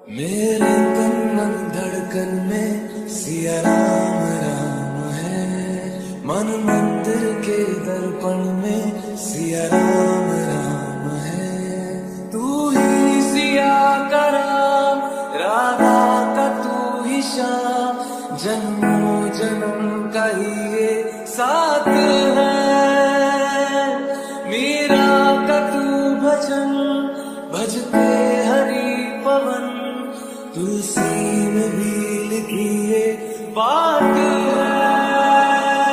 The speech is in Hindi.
मेरे तन मन धड़कन में सिया राम राम है। मन मंदिर के दर्पण में सिया राम राम है। तू ही सिया का राम, राधा का तू ही श्याम। जन्मों जन्म का ही ये साथ है। मीरा का तू भजन भजते हरि पवन। तुलसी में भी लिखी है बात।